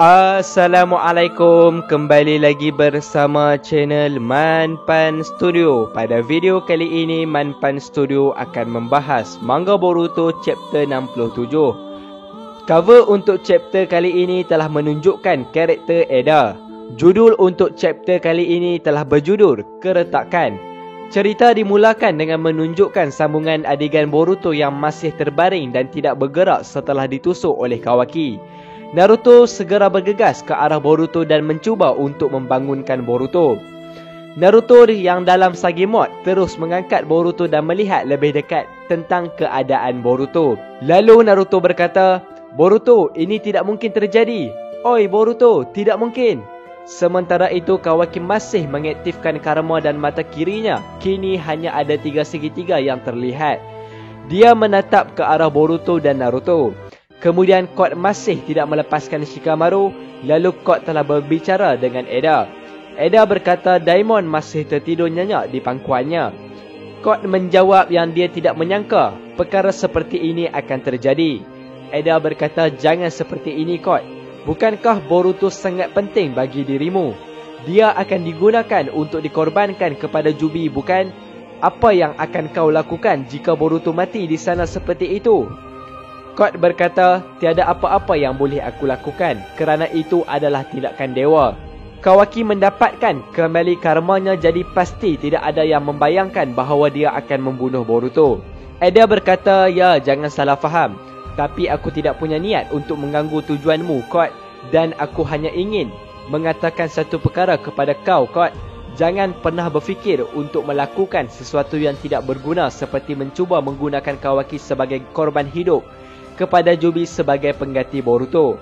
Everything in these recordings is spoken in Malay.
Assalamualaikum, kembali lagi bersama channel Manpan Studio. Pada video kali ini, Manpan Studio akan membahas manga Boruto chapter 67. Cover untuk chapter kali ini telah menunjukkan karakter Eda. Judul untuk chapter kali ini telah berjudul Keretakan. Cerita dimulakan dengan menunjukkan sambungan adegan Boruto yang masih terbaring dan tidak bergerak setelah ditusuk oleh Kawaki. Naruto segera bergegas ke arah Boruto dan mencuba untuk membangunkan Boruto. Naruto yang dalam sagi mod terus mengangkat Boruto dan melihat lebih dekat tentang keadaan Boruto. Lalu Naruto berkata, "Boruto, ini tidak mungkin terjadi. Oi Boruto, tidak mungkin." Sementara itu Kawaki masih mengaktifkan karma dan mata kirinya kini hanya ada 3 segitiga yang terlihat. Dia menatap ke arah Boruto dan Naruto. Kemudian Code masih tidak melepaskan Shikamaru. Lalu Code telah berbicara dengan Eda. Eda berkata Daimon masih tertidur nyenyak di pangkuannya. Code menjawab yang dia tidak menyangka perkara seperti ini akan terjadi. Eda berkata, "Jangan seperti ini Code. Bukankah Boruto sangat penting bagi dirimu? Dia akan digunakan untuk dikorbankan kepada Jubi, bukan? Apa yang akan kau lakukan jika Boruto mati di sana seperti itu?" Code berkata, "Tiada apa-apa yang boleh aku lakukan kerana itu adalah tindakan dewa." Kawaki mendapatkan kembali karmanya, jadi pasti tidak ada yang membayangkan bahawa dia akan membunuh Boruto. Eda berkata, "Ya, jangan salah faham. Tapi aku tidak punya niat untuk mengganggu tujuanmu, Code. Dan aku hanya ingin mengatakan satu perkara kepada kau, Code. Jangan pernah berfikir untuk melakukan sesuatu yang tidak berguna seperti mencuba menggunakan Kawaki sebagai korban hidup kepada Jubi sebagai pengganti Boruto.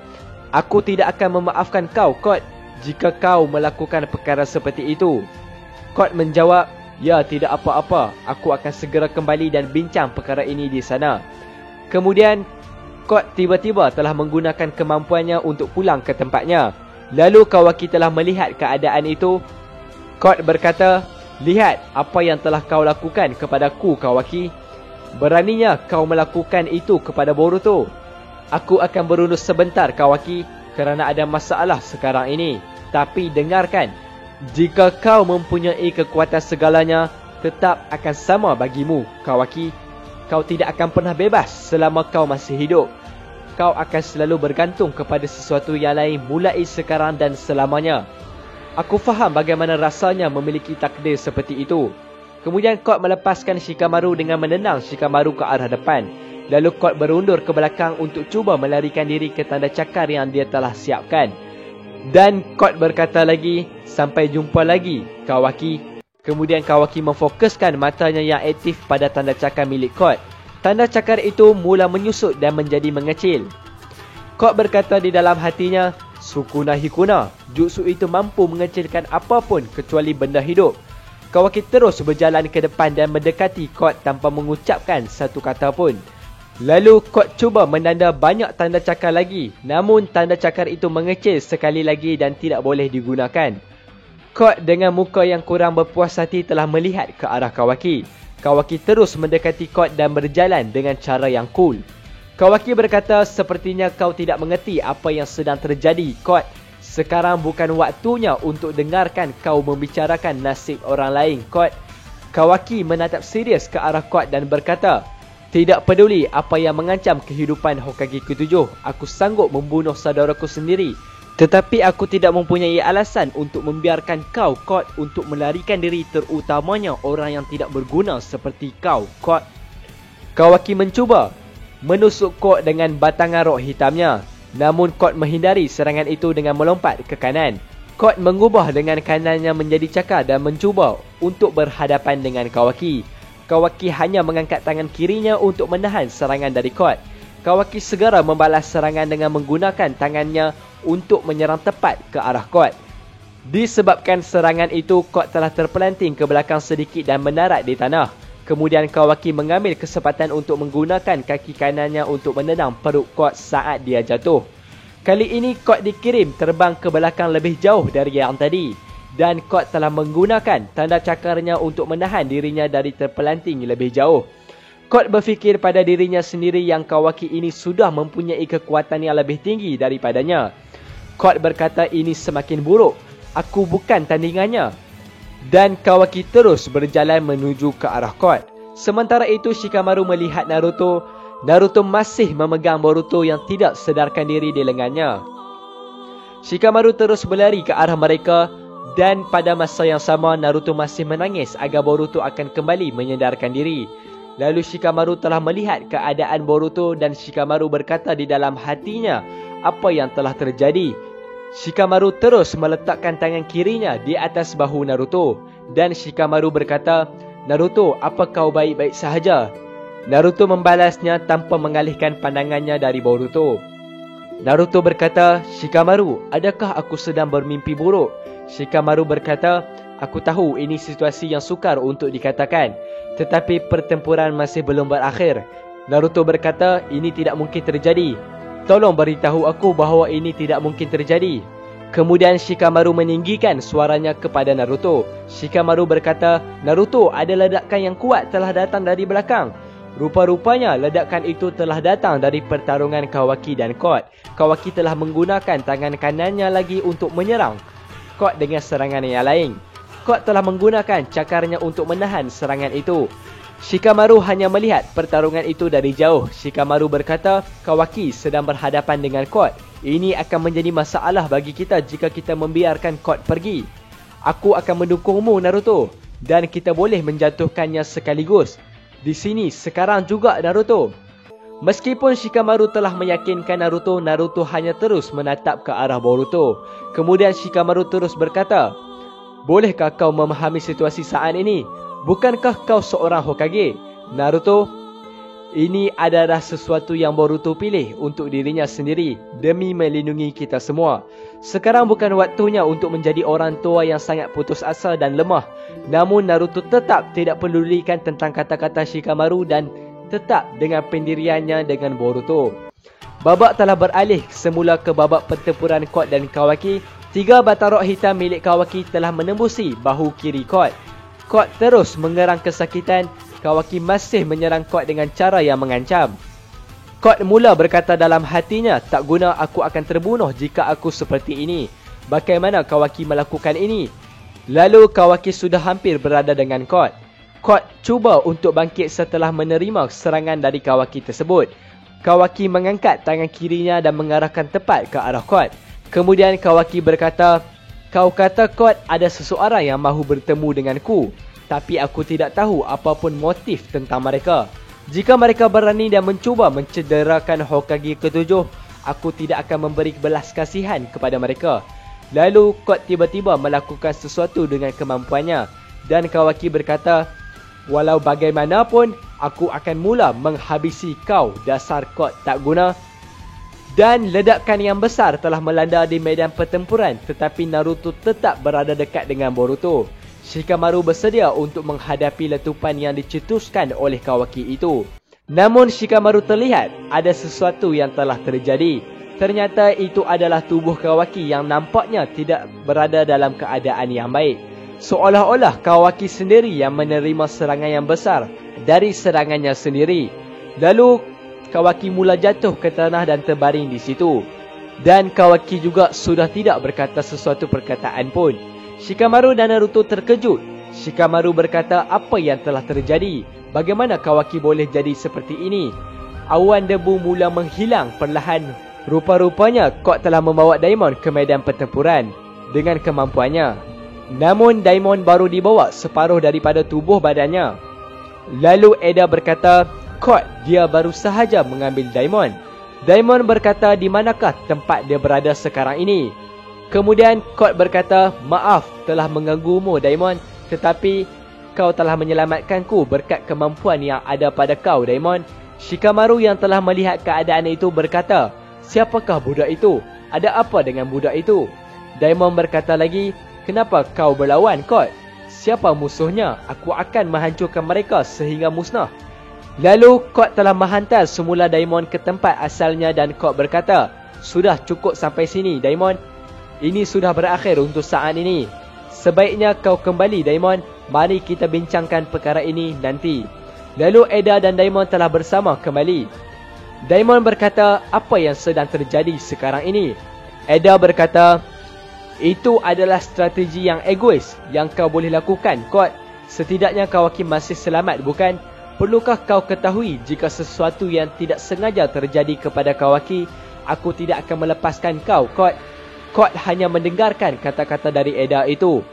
Aku tidak akan memaafkan kau, Code, jika kau melakukan perkara seperti itu." Code menjawab, "Ya, tidak apa-apa. Aku akan segera kembali dan bincang perkara ini di sana." Kemudian Code tiba-tiba telah menggunakan kemampuannya untuk pulang ke tempatnya. Lalu Kawaki telah melihat keadaan itu. Code berkata, "Lihat apa yang telah kau lakukan kepadaku, Kawaki. Beraninya kau melakukan itu kepada Boruto. Aku akan berundur sebentar, Kawaki, kerana ada masalah sekarang ini. Tapi dengarkan, jika kau mempunyai kekuatan segalanya, tetap akan sama bagimu, Kawaki. Kau tidak akan pernah bebas selama kau masih hidup. Kau akan selalu bergantung kepada sesuatu yang lain mulai sekarang dan selamanya. Aku faham bagaimana rasanya memiliki takdir seperti itu." Kemudian Code melepaskan Shikamaru dengan menendang Shikamaru ke arah depan. Lalu Code berundur ke belakang untuk cuba melarikan diri ke tanda cakar yang dia telah siapkan. Dan Code berkata lagi, "Sampai jumpa lagi, Kawaki." Kemudian Kawaki memfokuskan matanya yang aktif pada tanda cakar milik Code. Tanda cakar itu mula menyusut dan menjadi mengecil. Code berkata di dalam hatinya, "Sukuna Hikuna, jutsu itu mampu mengecilkan apapun kecuali benda hidup." Kawaki terus berjalan ke depan dan mendekati Code tanpa mengucapkan satu kata pun. Lalu Code cuba menanda banyak tanda cakar lagi, namun tanda cakar itu mengecil sekali lagi dan tidak boleh digunakan. Code dengan muka yang kurang berpuas hati telah melihat ke arah Kawaki. Kawaki terus mendekati Code dan berjalan dengan cara yang cool. Kawaki berkata, "Sepertinya kau tidak mengerti apa yang sedang terjadi, Code. Sekarang bukan waktunya untuk dengarkan kau membicarakan nasib orang lain, Code." Kawaki menatap serius ke arah Code dan berkata, "Tidak peduli apa yang mengancam kehidupan Hokage ke-7, aku sanggup membunuh saudaraku sendiri. Tetapi aku tidak mempunyai alasan untuk membiarkan kau, Code, untuk melarikan diri, terutamanya orang yang tidak berguna seperti kau, Code." Kawaki mencuba menusuk Code dengan batangan rok hitamnya. Namun Code menghindari serangan itu dengan melompat ke kanan. Code mengubah dengan kanannya menjadi cakar dan mencuba untuk berhadapan dengan Kawaki. Kawaki hanya mengangkat tangan kirinya untuk menahan serangan dari Code. Kawaki segera membalas serangan dengan menggunakan tangannya untuk menyerang tepat ke arah Code. Disebabkan serangan itu, Code telah terpelanting ke belakang sedikit dan mendarat di tanah. Kemudian Kawaki mengambil kesempatan untuk menggunakan kaki kanannya untuk menendang perut Code saat dia jatuh. Kali ini Code dikirim terbang ke belakang lebih jauh dari yang tadi. Dan Code telah menggunakan tanda cakarnya untuk menahan dirinya dari terpelanting lebih jauh. Code berfikir pada dirinya sendiri yang Kawaki ini sudah mempunyai kekuatan yang lebih tinggi daripadanya. Kot berkata ini semakin buruk. Aku bukan tandingannya. Dan Kawaki terus berjalan menuju ke arah Kot. Sementara itu Shikamaru melihat Naruto. Naruto masih memegang Boruto yang tidak sedarkan diri di lengannya. Shikamaru terus berlari ke arah mereka. Dan pada masa yang sama Naruto masih menangis agar Boruto akan kembali menyedarkan diri. Lalu Shikamaru telah melihat keadaan Boruto dan Shikamaru berkata di dalam hatinya apa yang telah terjadi. Shikamaru terus meletakkan tangan kirinya di atas bahu Naruto. Dan Shikamaru berkata, Naruto, apa kau baik-baik sahaja? Naruto membalasnya tanpa mengalihkan pandangannya dari Boruto. Naruto berkata, Shikamaru, adakah aku sedang bermimpi buruk? Shikamaru berkata, aku tahu ini situasi yang sukar untuk dikatakan, tetapi pertempuran masih belum berakhir. Naruto berkata, ini tidak mungkin terjadi. Tolong beritahu aku bahawa ini tidak mungkin terjadi. Kemudian Shikamaru meninggikan suaranya kepada Naruto. Shikamaru berkata, Naruto, ada ledakan yang kuat telah datang dari belakang. Rupa-rupanya ledakan itu telah datang dari pertarungan Kawaki dan Kot. Kawaki telah menggunakan tangan kanannya lagi untuk menyerang Kot dengan serangan yang lain. Kot telah menggunakan cakarnya untuk menahan serangan itu. Shikamaru hanya melihat pertarungan itu dari jauh. Shikamaru berkata, Kawaki sedang berhadapan dengan Kot. Ini akan menjadi masalah bagi kita jika kita membiarkan Kot pergi. Aku akan mendukungmu, Naruto. Dan kita boleh menjatuhkannya sekaligus. Di sini, sekarang juga, Naruto. Meskipun Shikamaru telah meyakinkan Naruto, Naruto hanya terus menatap ke arah Boruto. Kemudian Shikamaru terus berkata, bolehkah kau memahami situasi saat ini? Bukankah kau seorang Hokage? Naruto, ini adalah sesuatu yang Boruto pilih untuk dirinya sendiri demi melindungi kita semua. Sekarang bukan waktunya untuk menjadi orang tua yang sangat putus asa dan lemah. Namun Naruto tetap tidak pedulikan tentang kata-kata Shikamaru dan tetap dengan pendiriannya dengan Boruto. Babak telah beralih semula ke babak pertempuran Kot dan Kawaki. 3 batarok hitam milik Kawaki telah menembusi bahu kiri Kot. Kot terus mengerang kesakitan. Kawaki masih menyerang Kot dengan cara yang mengancam. Kot mula berkata dalam hatinya, tak guna, aku akan terbunuh jika aku seperti ini. Bagaimana Kawaki melakukan ini? Lalu Kawaki sudah hampir berada dengan Kot. Kot cuba untuk bangkit setelah menerima serangan dari Kawaki tersebut. Kawaki mengangkat tangan kirinya dan mengarahkan tepat ke arah Kot. Kemudian Kawaki berkata, kau kata Kot ada seseorang yang mahu bertemu denganku, tapi aku tidak tahu apapun motif tentang mereka. Jika mereka berani dan mencuba mencederakan Hokage ke-7, aku tidak akan memberi belas kasihan kepada mereka. Lalu Kot tiba-tiba melakukan sesuatu dengan kemampuannya. Dan Kawaki berkata, walau bagaimanapun, aku akan mula menghabisi kau, dasar Kot tak guna. Dan ledakan yang besar telah melanda di medan pertempuran, tetapi Naruto tetap berada dekat dengan Boruto. Shikamaru bersedia untuk menghadapi letupan yang dicetuskan oleh Kawaki itu. Namun Shikamaru terlihat ada sesuatu yang telah terjadi. Ternyata itu adalah tubuh Kawaki yang nampaknya tidak berada dalam keadaan yang baik. Seolah-olah Kawaki sendiri yang menerima serangan yang besar dari serangannya sendiri. Lalu Kawaki mula jatuh ke tanah dan terbaring di situ. Dan Kawaki juga sudah tidak berkata sesuatu perkataan pun. Shikamaru dan Naruto terkejut. Shikamaru berkata, apa yang telah terjadi? Bagaimana Kawaki boleh jadi seperti ini? Awan debu mula menghilang perlahan. Rupa-rupanya Kot telah membawa Daimon ke medan pertempuran dengan kemampuannya. Namun Daimon baru dibawa separuh daripada tubuh badannya. Lalu Eda berkata, Kot, dia baru sahaja mengambil Daimon. Daimon berkata, di manakah tempat dia berada sekarang ini? Kemudian Kot berkata, maaf telah mengganggumu Daimon, tetapi kau telah menyelamatkanku berkat kemampuan yang ada pada kau Daimon. Shikamaru yang telah melihat keadaan itu berkata, siapakah budak itu? Ada apa dengan budak itu? Daimon berkata lagi, kenapa kau berlawan Kot? Siapa musuhnya? Aku akan menghancurkan mereka sehingga musnah. Lalu Kot telah menghantar semula Daimon ke tempat asalnya dan Kot berkata, sudah cukup sampai sini Daimon. Ini sudah berakhir untuk saat ini. Sebaiknya kau kembali Daimon. Mari kita bincangkan perkara ini nanti. Lalu Eda dan Daimon telah bersama kembali. Daimon berkata, apa yang sedang terjadi sekarang ini? Eda berkata, itu adalah strategi yang egois yang kau boleh lakukan, Kot. Setidaknya Kawaki masih selamat, bukan? Perlukah kau ketahui jika sesuatu yang tidak sengaja terjadi kepada Kawaki, aku tidak akan melepaskan kau, Kot. Kot hanya mendengarkan kata-kata dari Eda itu.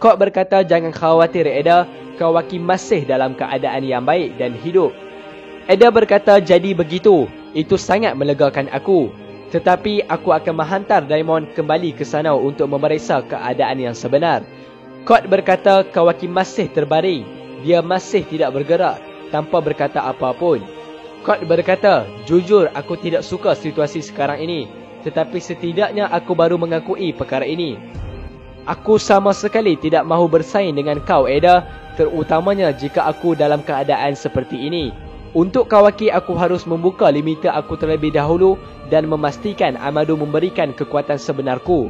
Kot berkata, jangan khawatir Eda, Kawaki masih dalam keadaan yang baik dan hidup. Eda berkata, jadi begitu. Itu sangat melegakan aku. Tetapi aku akan menghantar Daimon kembali ke sana untuk memeriksa keadaan yang sebenar. Kot berkata, Kawaki masih terbaring. Dia masih tidak bergerak tanpa berkata apapun. Kot berkata, jujur aku tidak suka situasi sekarang ini. Tetapi setidaknya aku baru mengakui perkara ini. Aku sama sekali tidak mahu bersaing dengan kau, Eda. Terutamanya jika aku dalam keadaan seperti ini. Untuk Kawaki, aku harus membuka limiter aku terlebih dahulu dan memastikan Amado memberikan kekuatan sebenarku.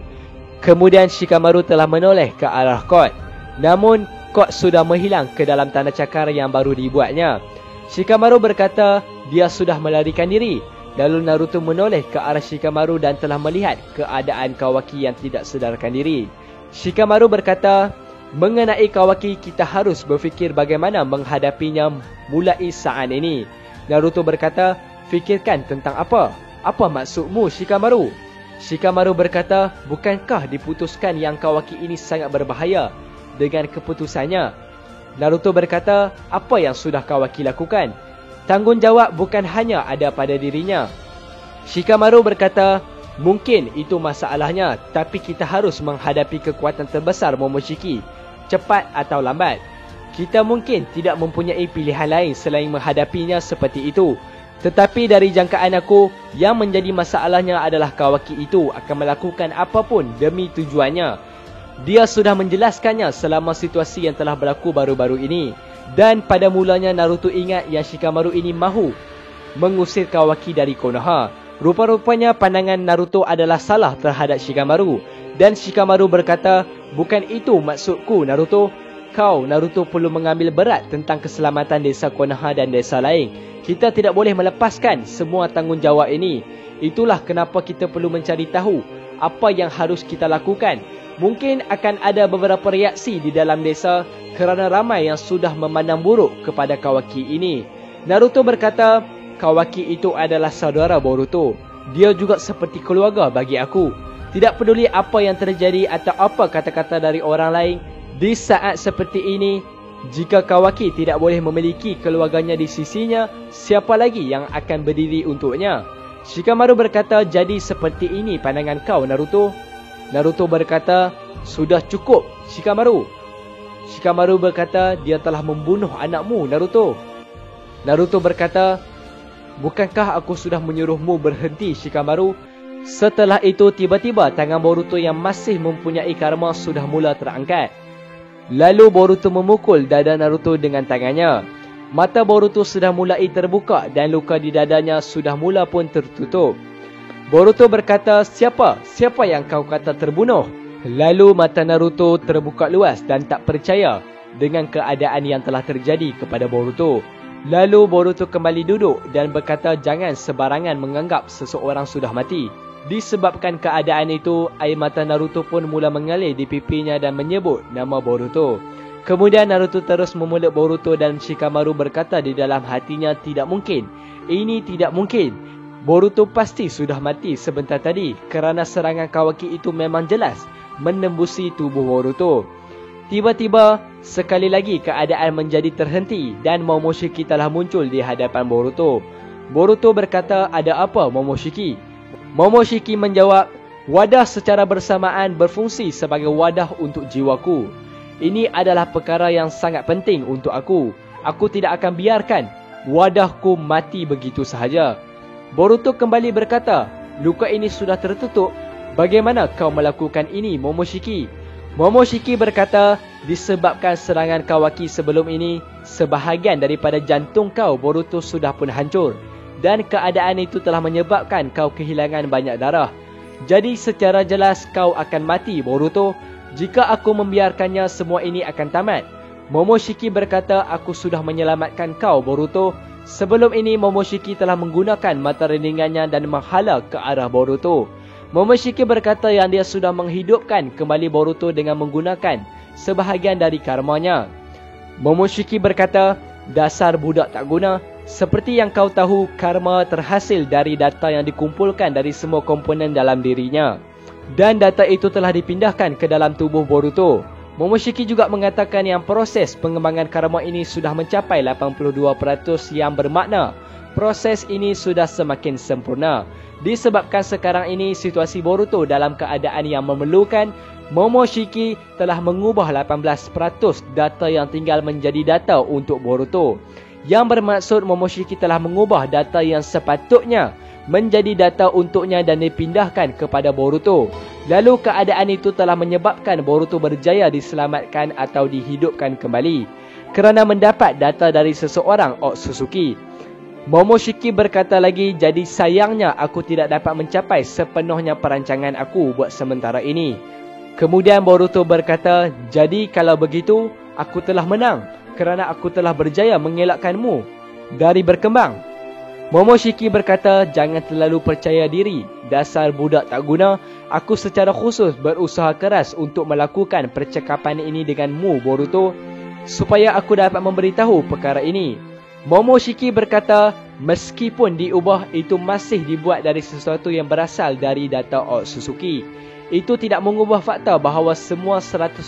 Kemudian Shikamaru telah menoleh ke arah Kot. Namun, Kot sudah menghilang ke dalam tanda cakar yang baru dibuatnya. Shikamaru berkata, dia sudah melarikan diri. Lalu Naruto menoleh ke arah Shikamaru dan telah melihat keadaan Kawaki yang tidak sadarkan diri. Shikamaru berkata, mengenai Kawaki, kita harus berfikir bagaimana menghadapinya mulai saat ini. Naruto berkata, fikirkan tentang apa? Apa maksudmu, Shikamaru? Shikamaru berkata, bukankah diputuskan yang Kawaki ini sangat berbahaya dengan keputusannya? Naruto berkata, apa yang sudah Kawaki lakukan? Tanggungjawab bukan hanya ada pada dirinya. Shikamaru berkata, mungkin itu masalahnya, tapi kita harus menghadapi kekuatan terbesar Momoshiki, cepat atau lambat. Kita mungkin tidak mempunyai pilihan lain selain menghadapinya seperti itu. Tetapi dari jangkaan aku, yang menjadi masalahnya adalah Kawaki itu akan melakukan apapun demi tujuannya. Dia sudah menjelaskannya selama situasi yang telah berlaku baru-baru ini. Dan pada mulanya Naruto ingat yang Shikamaru ini mahu mengusir Kawaki dari Konoha. Rupa-rupanya pandangan Naruto adalah salah terhadap Shikamaru. Dan Shikamaru berkata, bukan itu maksudku, Naruto. Kau, Naruto, perlu mengambil berat tentang keselamatan desa Konoha dan desa lain. Kita tidak boleh melepaskan semua tanggungjawab ini. Itulah kenapa kita perlu mencari tahu apa yang harus kita lakukan. Mungkin akan ada beberapa reaksi di dalam desa kerana ramai yang sudah memandang buruk kepada Kawaki ini. Naruto berkata, Kawaki itu adalah saudara Boruto. Dia juga seperti keluarga bagi aku. Tidak peduli apa yang terjadi atau apa kata-kata dari orang lain, di saat seperti ini, jika Kawaki tidak boleh memiliki keluarganya di sisinya, siapa lagi yang akan berdiri untuknya? Shikamaru berkata, jadi seperti ini pandangan kau, Naruto? Naruto berkata, sudah cukup, Shikamaru. Shikamaru berkata, dia telah membunuh anakmu, Naruto. Naruto berkata, bukankah aku sudah menyuruhmu berhenti, Shikamaru? Setelah itu, tiba-tiba tangan Boruto yang masih mempunyai karma sudah mula terangkat. Lalu Boruto memukul dada Naruto dengan tangannya. Mata Boruto sudah mulai terbuka dan luka di dadanya sudah mula pun tertutup. Boruto berkata, siapa yang kau kata terbunuh? Lalu mata Naruto terbuka luas dan tak percaya dengan keadaan yang telah terjadi kepada Boruto. Lalu Boruto kembali duduk dan berkata, jangan sebarangan menganggap seseorang sudah mati. Disebabkan keadaan itu, air mata Naruto pun mula mengalir di pipinya dan menyebut nama Boruto. Kemudian Naruto terus memeluk Boruto dan Shikamaru berkata di dalam hatinya, tidak mungkin. Ini tidak mungkin. Boruto pasti sudah mati sebentar tadi kerana serangan Kawaki itu memang jelas menembusi tubuh Boruto. Tiba-tiba, sekali lagi keadaan menjadi terhenti dan Momoshiki telah muncul di hadapan Boruto. Boruto berkata, ada apa Momoshiki? Momoshiki menjawab, wadah secara bersamaan berfungsi sebagai wadah untuk jiwaku. Ini adalah perkara yang sangat penting untuk aku. Aku tidak akan biarkan wadahku mati begitu sahaja. Boruto kembali berkata, luka ini sudah tertutup. Bagaimana kau melakukan ini, Momoshiki? Momoshiki berkata, disebabkan serangan Kawaki sebelum ini, sebahagian daripada jantung kau, Boruto, sudah pun hancur. Dan keadaan itu telah menyebabkan kau kehilangan banyak darah. Jadi secara jelas kau akan mati, Boruto. Jika aku membiarkannya, semua ini akan tamat. Momoshiki berkata, aku sudah menyelamatkan kau, Boruto. Sebelum ini Momoshiki telah menggunakan mata reningannya dan menghala ke arah Boruto. Momoshiki berkata yang dia sudah menghidupkan kembali Boruto dengan menggunakan sebahagian dari karmanya. Momoshiki berkata, dasar budak tak guna, seperti yang kau tahu, karma terhasil dari data yang dikumpulkan dari semua komponen dalam dirinya. Dan data itu telah dipindahkan ke dalam tubuh Boruto. Momoshiki juga mengatakan yang proses pengembangan karma ini sudah mencapai 82% yang bermakna proses ini sudah semakin sempurna. Disebabkan sekarang ini situasi Boruto dalam keadaan yang memerlukan, Momoshiki telah mengubah 18% data yang tinggal menjadi data untuk Boruto. Yang bermaksud Momoshiki telah mengubah data yang sepatutnya menjadi data untuknya dan dipindahkan kepada Boruto. Lalu keadaan itu telah menyebabkan Boruto berjaya diselamatkan atau dihidupkan kembali kerana mendapat data dari seseorang Otsutsuki. Momoshiki berkata lagi, jadi sayangnya aku tidak dapat mencapai sepenuhnya perancangan aku buat sementara ini. Kemudian Boruto berkata, jadi kalau begitu aku telah menang kerana aku telah berjaya mengelakkanmu dari berkembang. Momoshiki berkata, jangan terlalu percaya diri, dasar budak tak guna. Aku secara khusus berusaha keras untuk melakukan percakapan ini denganmu Boruto, supaya aku dapat memberitahu perkara ini. Momoshiki berkata, meskipun diubah, itu masih dibuat dari sesuatu yang berasal dari data Otsutsuki. Itu tidak mengubah fakta bahawa semua 100%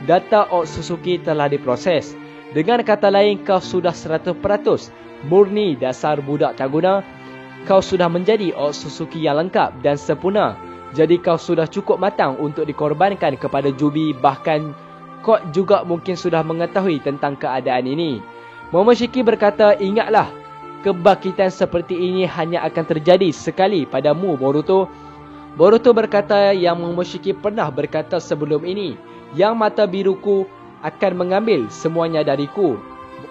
data Otsutsuki telah diproses. Dengan kata lain, kau sudah 100% murni dasar budak tak guna. Kau sudah menjadi Otsutsuki yang lengkap dan sempurna. Jadi kau sudah cukup matang untuk dikorbankan kepada Jubi. Bahkan kau juga mungkin sudah mengetahui tentang keadaan ini. Momoshiki berkata, ingatlah, kebangkitan seperti ini hanya akan terjadi sekali padamu Boruto. Boruto berkata yang Momoshiki pernah berkata sebelum ini, yang mata biruku akan mengambil semuanya dariku.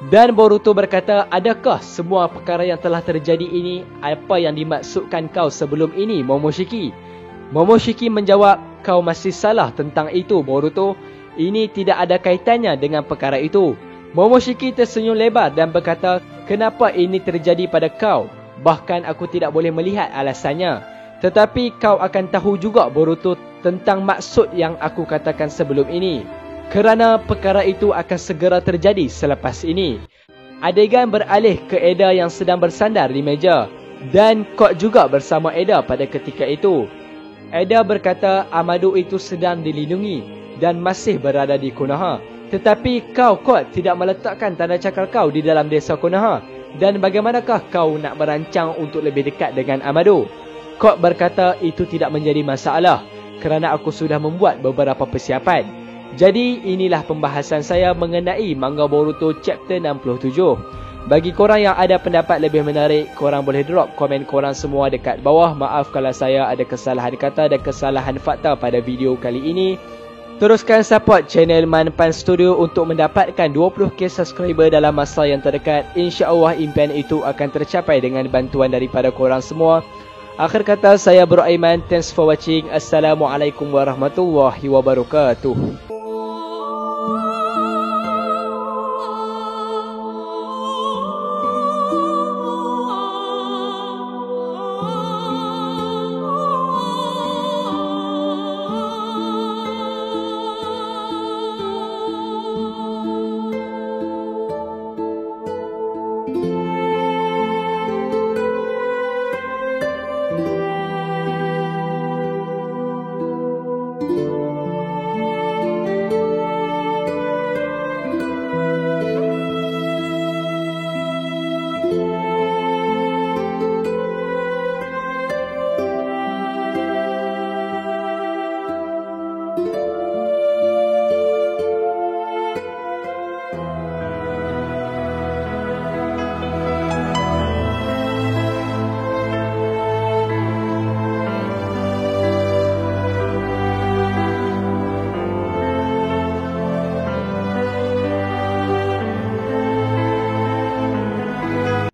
Dan Boruto berkata, adakah semua perkara yang telah terjadi ini apa yang dimaksudkan kau sebelum ini Momoshiki? Momoshiki menjawab, kau masih salah tentang itu Boruto. Ini tidak ada kaitannya dengan perkara itu. Momoshiki tersenyum lebar dan berkata, kenapa ini terjadi pada kau? Bahkan aku tidak boleh melihat alasannya. Tetapi kau akan tahu juga Boruto tentang maksud yang aku katakan sebelum ini. Kerana perkara itu akan segera terjadi selepas ini. Adegan beralih ke Eda yang sedang bersandar di meja. Dan Kok juga bersama Eda pada ketika itu. Eda berkata Amado itu sedang dilindungi dan masih berada di Konoha. Tetapi kau Kok tidak meletakkan tanda cakar kau di dalam desa Konoha. Dan bagaimanakah kau nak merancang untuk lebih dekat dengan Amado? Kok berkata itu tidak menjadi masalah kerana aku sudah membuat beberapa persiapan. Jadi inilah pembahasan saya mengenai manga Boruto chapter 67. Bagi korang yang ada pendapat lebih menarik, korang boleh drop komen korang semua dekat bawah. Maaf kalau saya ada kesalahan kata dan kesalahan fakta pada video kali ini. Teruskan support channel Manpan Studio untuk mendapatkan 20k subscriber dalam masa yang terdekat. InsyaAllah impian itu akan tercapai dengan bantuan daripada korang semua. Akhir kata, saya Bro Aiman. Thanks for watching. Assalamualaikum warahmatullahi wabarakatuh.